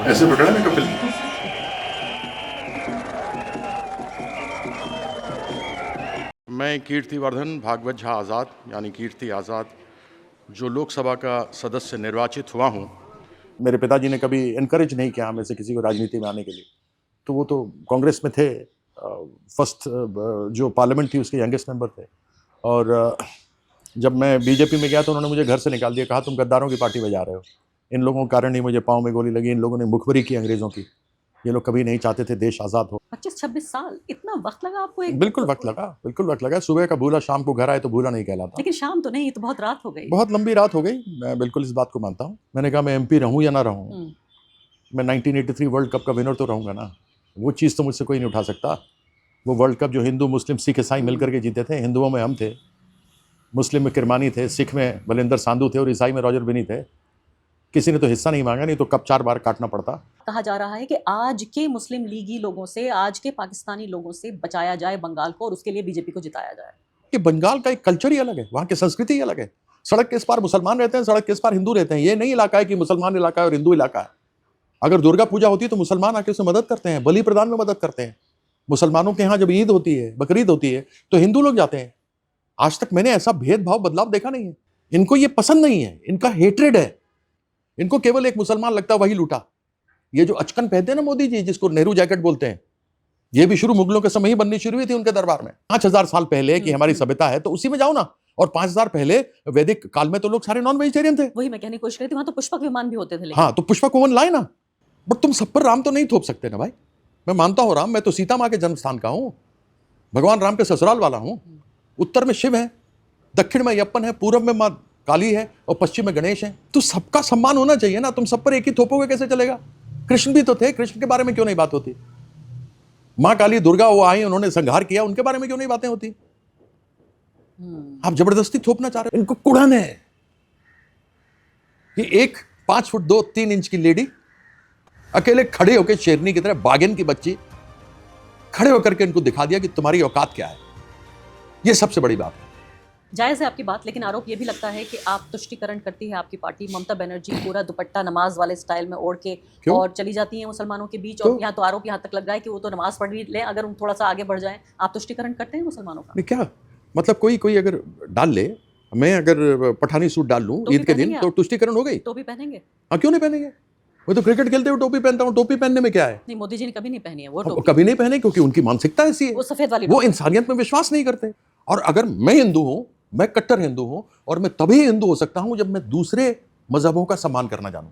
ऐसे पकड़ा ना कपिल। मैं कीर्तिवर्धन भागवत झा आज़ाद यानी कीर्ति आज़ाद जो लोकसभा का सदस्य निर्वाचित हुआ हूँ। मेरे पिताजी ने कभी इनकरेज नहीं किया हमें से किसी को राजनीति में आने के लिए, तो वो तो कांग्रेस में थे, फर्स्ट जो पार्लियामेंट थी उसके यंगेस्ट मेंबर थे। और जब मैं बीजेपी में गया तो उन्होंने मुझे घर से निकाल दिया, कहा तुम गद्दारों की पार्टी में जा रहे हो। इन लोगों के कारण ही मुझे पाँव में गोली लगी, इन लोगों ने मुखबरी की अंग्रेज़ों की। ये लोग कभी नहीं चाहते थे देश आज़ाद हो। 25-26 साल, इतना वक्त लगा आपको? बिल्कुल वक्त लगा, बिल्कुल वक्त लगा। सुबह का भूला शाम को घर आए तो भूला नहीं कहलाता। लेकिन शाम तो नहीं, ये तो बहुत रात हो गई। बहुत लंबी रात हो गई, मैं बिल्कुल इस बात को मानता हूँ। मैंने कहा मैं एमपी रहूँ या ना रहूँ, मैं 1983 वर्ल्ड कप का विनर तो रहूँगा ना। वो चीज़ तो मुझसे कोई नहीं उठा सकता। वो वर्ल्ड कप जो हिंदू मुस्लिम सिख ईसाई मिलकर के जीते थे, हिंदुओं में हम थे, मुस्लिम में किरमानी थे, सिख में बलिंदर सांधू थे और ईसाई में रॉजर बिनी थे। किसी ने तो हिस्सा नहीं मांगा, नहीं तो कप 4 बार काटना पड़ता। कहा जा रहा है कि आज के मुस्लिम लीगी लोगों से, आज के पाकिस्तानी लोगों से बचाया जाए बंगाल को और उसके लिए बीजेपी को जिताया जाए। कि बंगाल का एक कल्चर ही अलग है, वहाँ की संस्कृति ही अलग है। सड़क के इस पार मुसलमान रहते हैं, सड़क के इस पार हिंदू रहते हैं। ये नहीं इलाका है कि मुसलमान इलाका है और हिंदू इलाका है। अगर दुर्गा पूजा होती है तो मुसलमान आके उसमें मदद करते हैं, बलि प्रदान में मदद करते हैं। मुसलमानों के यहाँ जब ईद होती है, बकरीद होती है, तो हिंदू लोग जाते हैं। आज तक मैंने ऐसा भेदभाव बदलाव देखा नहीं है। इनको ये पसंद नहीं है, इनका हेट्रेड है। इनको केवल एक मुसलमान लगता वही लूटा। ये जो अचकन पहनते हैं ना मोदी जी, जिसको नेहरू जैकेट बोलते हैं, ये भी शुरू मुगलों के समय ही बननी शुरू हुई थी उनके दरबार में। 5000 साल पहले की हमारी सभ्यता है तो उसी में जाओ ना। और 5000 पहले वैदिक काल में तो लोग सारे नॉन वेजिटेरियन थे। वही मैं कहने की कोशिश कर रही थी, वहां तो पुष्पक विमान भी होते थे। हाँ, तो पुष्पक विमान लाए ना। बट तुम सब पर राम तो नहीं थोप सकते ना भाई। मैं मानता हूँ राम, मैं तो सीता माँ के जन्म स्थान का हूँ, भगवान राम के ससुराल वाला हूँ। उत्तर में शिव है, दक्षिण में यप्पन है, पूर्व में माँ काली है और पश्चिम में गणेश है। तो सबका सम्मान होना चाहिए ना। तुम सब पर एक ही थोपोगे कैसे चलेगा? कृष्ण भी तो थे, कृष्ण के बारे में क्यों नहीं बात होती? माँ काली दुर्गा वो आई, उन्होंने संहार किया, उनके बारे में क्यों नहीं बातें होती? आप जबरदस्ती थोपना चाह रहे हो। इनको कुड़न है कि एक 5 फुट 2-3 इंच की लेडी अकेले खड़े होकर शेरनी की तरह, बागिन की बच्ची खड़े होकर के इनको दिखा दिया कि तुम्हारी औकात क्या है। ये सबसे बड़ी बात है। जायज है आपकी बात, लेकिन आरोप ये भी लगता है कि आप तुष्टीकरण करती है आपकी पार्टी। ममता बनर्जी पूरा दुपट्टा नमाज वाले स्टाइल में ओढ़ के और चली जाती हैं मुसलमानों के बीच। और यहाँ तो आरोप यहाँ तक लग रहा है कि वो तो नमाज पढ़ भी लें, अगर हम थोड़ा सा आगे बढ़ जाएं। आप तुष्टीकरण करते हैं मुसलमानों का? क्या मतलब? कोई अगर डाल ले, मैं अगर पठानी सूट डाल लूं ईद के दिन तो तुष्टीकरण हो गई। टोपी पहनेंगे? हाँ, क्यों नहीं पहनेंगे? मैं तो क्रिकेट खेलते हुए टोपी पहनता हूँ। टोपी पहनने में क्या है? नहीं, मोदी जी ने कभी नहीं पहनी है वो टोपी। कभी नहीं पहने क्योंकि उनकी मानसिकता ऐसी है। वो सफेद वाली, वो इंसानियत में विश्वास नहीं करते। और अगर मैं हिंदू हूं, मैं कट्टर हिंदू हूं, और मैं तभी हिंदू हो सकता हूं जब मैं दूसरे मजहबों का सम्मान करना जानूं।